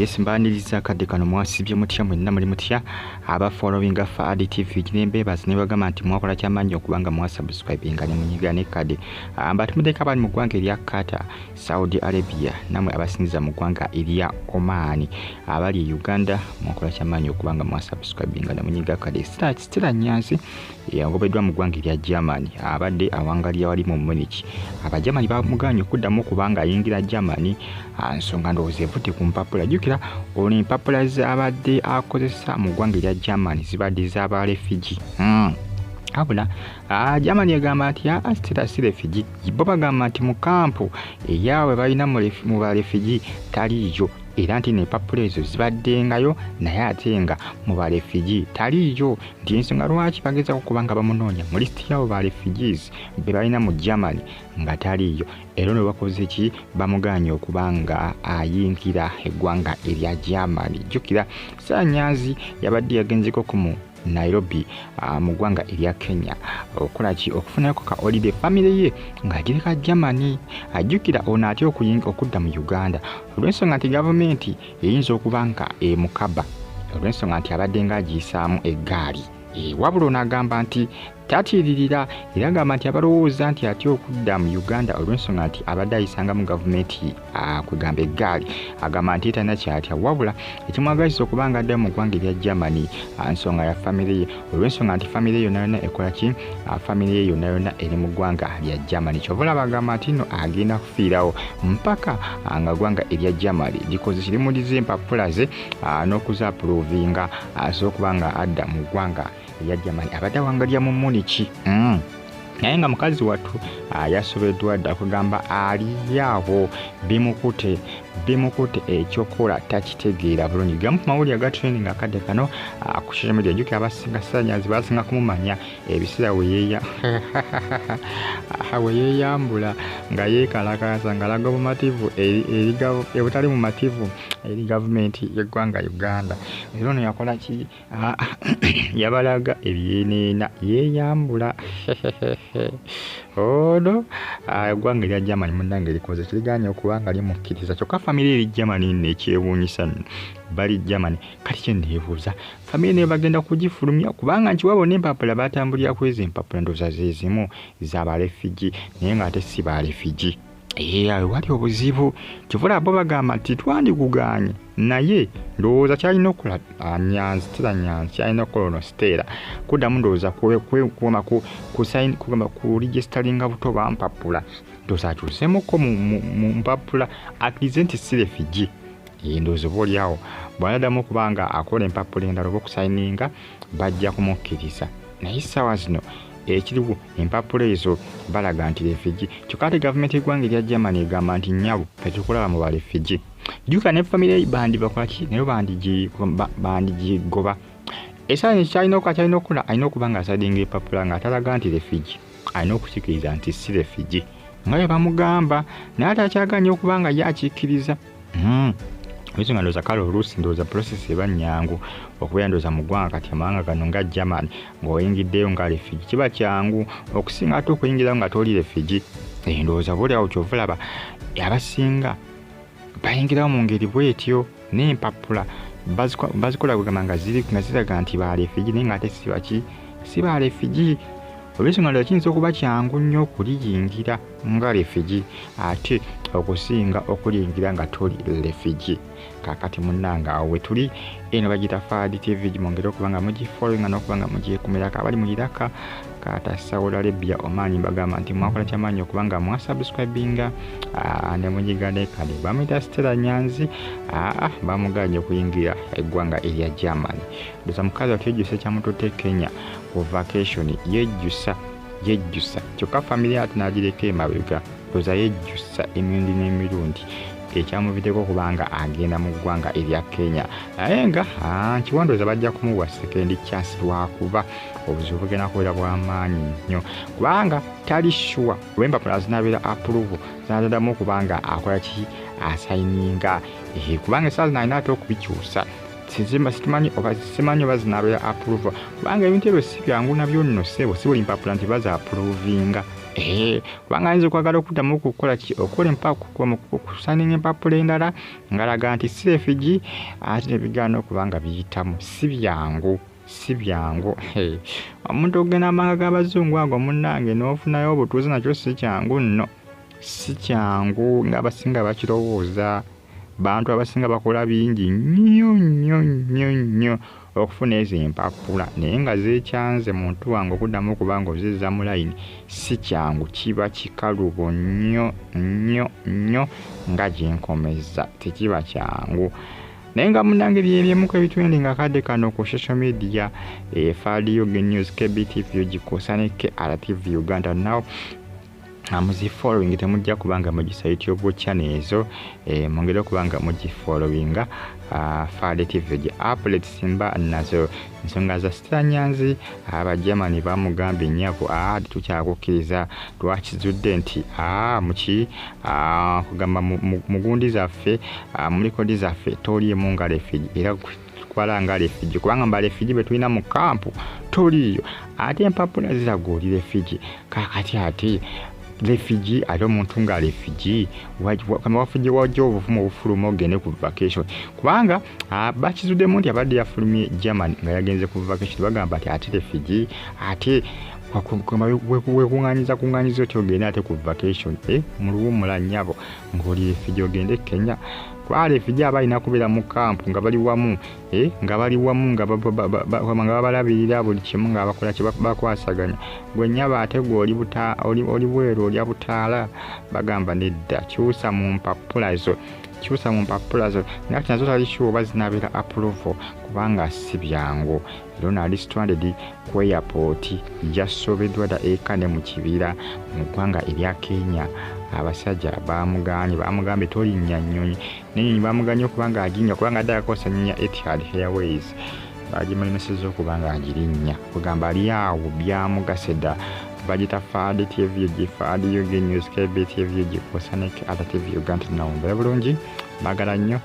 Yes mbaniriza kadde kano mwasibye mutya mwenna muli mutya aba following Fadi TV kinembe bazine bagamba nti mwakola kyamanyi okubanga mwasubscribinga ne munyigane kade mbatumudeka bali mu ggwanga erya Qatar, Saudi Arabia namwe abasinziza mu ggwanga erya Oman abali Uganda mwakola kyamanyi okubanga mwasubscribinga ne munyiga kade Stella Nyanzi yagobeddwa mu ggwanga erya Germany abadde awangalya wali mu Munich abajamani bamuganye okuddamu kubanga ayingira Germany nsonga ndowooza evudde ku mpapula jukira ono empapula z'abadde akozesa mu ggwanga erya Germany zibadde z'aba refugee abula Germany yagamba nti Stella si refugee bo bagamba nti mu kampu eyawe balina mu ba refugee taliyo era nti n'empapula ezo zibaddengayo naye ate nga mu ba refugee taliyo nti ensonga lwaki bagezaako kubanga bamunoonya mu lisiti yabo ba refugees be balina mu Germany nga taliyo era ne bakoze ki bamuganye okubanga ayingira eggwanga erya Germany jukira Sanyazi yabadde yagenzeko ku Nairobi mu ggwanga erya Kenya okulaki okufunako ka holiday family ye ng'agireka Germany ajjukira ono ate okudda mu Uganda olw'ensonga nti gavumenti eyinza okubanga emukaba olw'ensonga nti abadde ng'agiyisaamu eggaali wabula ono agamba nti tatiririra era agamba nti abalowooza nti ate okudda mu Uganda olw'ensonga nti abadde ayisanga mu gavumenti kwegamba eggaali agamba nti talina kyatya wabula ekimwagaliza okubanga adda mu ggwanga erya Germany nsonga ya famire ye olw'ensonga nti famire ye yonna ekola ki famire ye yonna eri mu ggwanga lya Germany kyovula bagamba nti no agenda kufiirawo mpaka nga ggwanga erya Germany likoze kirimuliza empapula ze n'okuzapuluvinga z'okubanga adda mu ggwanga erya Germany abadde awangalya mu Munich naye nga mukazi wattu yasobeddwa dda kugamba aliyawo bimukute ekyokola takitegeera bulungi gamu ku mawulire aga training akadde kano ku social media jukira abasinga Sanyazi basinga kumumanya ebiseera we yeeyambula nga yeekalakaasa nga laga bumativu ebutali mumativu eri gavumenti y'eggwanga Uganda era ono yakola ki yabalaga ebyeneena yeeyambula ono eggwanga erya Germany munnange likoze kiriganye okubanga limukkiriza kyokka famire eri Germany nekyewuunyisa bali Germany kati kyenneebuuza famire neyo bagenda kugifulumya kubanga nti wabona empapula batambulira kwezi empapula ndowooza zeezimu z'aba refugee naye ng'ate si ba refugee wali obuzibu kivula bo bagamba nti twandikuganye naye ndowooza kyalina okola Stella Nyanzi kyalina okola ono Stella kuddamu ndowooza kuwema ku registeringa buto ba mpapula ndowooza akyuseemuko mu mpapula akirize nti si refugee ndowooza oba oliawo bw'anaddamu okubanga akola empapula endala oba okusayininga bajja kumukkiriza naye essaawa zino ekiriwo empapula ezo balaga nti refugee kyokka ate gavumenti y'eggwanga erya Germany egamba nti nyabo tetukulaba mu ba refugee juka ne famire bandi bakola ki naye bandigigoba essaawa kyalina okukola alina okuba nga asadinga empapula ng'atalaga nti refugee alina okukikiriza nti si refugee nga bwe bamugamba naye ate akyaganya okuba nga ye akikkiriza Wizo nga ndoza kalo oluusi ndowooza process eba nnyangu okubeera ndowooza mu ggwanga kati amawanga gano nga Germany ng'oyingiddeyo nga refugee kiba kyangu okusinga ate okuyingirayo nga toli refugee ndowooza boolyawo kyovulaba abasinga bayingirawo mu ngeri bwetyo n'empapula bazikola kugamba nga ziraga nti ba refugee naye ng'ate si ba refugee olw'ensonga ndala kiyinza okuba kyangu nnyo okuliyingira nga refugee ate okusinga okuliyingira nga toli refugee kakati munnanga awo we tuli eno bagita Fadi TV gimwongere okubanga mugifollowinga n'okubanga mugyekumira abali mu Iraq Qatar, Saudi Arabia, Oman mbagamba nti mwakola kyamaanyi okubanga mwasubscribinga ne munyigane kale bamuyita Stella Nyanzi bamuganye okuyingira eggwanga erya Germany ndowooza mukazi wattu yejjusa kyamututte Kenya ku vacation yejjusa kyokka famire ate n'agireka emabega ndowooza yejjusa emirundi n'emirundi ekyamuviddeko kubanga agenda mu ggwanga erya Kenya naye nga nkiwandowooza bajja kumuwa second chance lwakuba obuzibu bugenda kubeera bw'amaanyi nnyo kubanga tali sure olw'empapula zinaabeera approve zinaddamu okubanga akola ki asayininga kubanga essaawa zino alina ate okubikyusa simanyi oba zinaabeera approve kubanga ebintu ebyo si byangu nabyo nno ssebo si buli mpapula nti baza approvinga kubanga ayinza okwagala okuddamu okukola ki okola okusaninga empapula endala ngalaga nti si refugee ate ebigaana okuba nga biyitamu si byangu omuntu okugenda amanga g'abazungu ago munnange n'ofunayo obutuuze nakyo si kyangu nno si kyangu ng'abasinga bakirowooza bantu abasinga bakola bingi nnyo okufuna ezo empapula naye nga zeekyanze muntu wange okuddamu okuba nga ozizza mu layini si kyangu kiba kikalubo nnyo nga gyenkomeza tekiba kyangu naye nga munnange byebyemuku ebitwendinga kadde kano ku social media FADU News KBTV gikosa ne KRTV Uganda now muzifollowing temujja kubanga mugisa YouTube channel ezo mungere okubanga mugifollowinga FADU TV gi upload simba nazo nsonga za Sitanyanzi abajamani bamugambye nnyabo tukyakukkiriza twakizudde nti muki kugamba mugundi zaffe muri kodi zaffe toliimu nga refugee era kwala nga refugee kubanga mba refugee betulina mu kampu toliyo ate empapula ziraga oli refugee kakati ate refugee ate omuntu nga refugee wafugye wajja obuvumu obufuluma ogende ku vacation kubanga bakizuddemu nti abadde yafulumye Germany nga yagenze ku vacation bagamba ati ate refugee ate wekunganyiza oti ogende ate ku vacation mu luwummula nnyabo ng'oli refugee ogende Kenya kuba refugee abalina kubeera mu kampu nga bali wamu nga babalabirira buli kimu nga bakola kye bakwasaganya gwe nnyaba ate gwe oli bweru olya butaala bagamba nedda kyusa mu mpapula zo naye nazo tali oba zinabeera approval kubanga si byangu era naali stranded ku airport yasobeddwa da ekane mu kibira mu ggwanga erya Kenya abasajja bamugambye tolinnya nnyonyi n'ennyonyi bamuganye okubanga aginnya kubanga adde akosa nnyonyi Etihad Airways bagimulemesezza okubanga agirinnya kugamba ali awo byamugase dda bagita FADU TV FADU News KBTV gikosa ne KRTV Uganda nawumbera bulungi bagala nnyo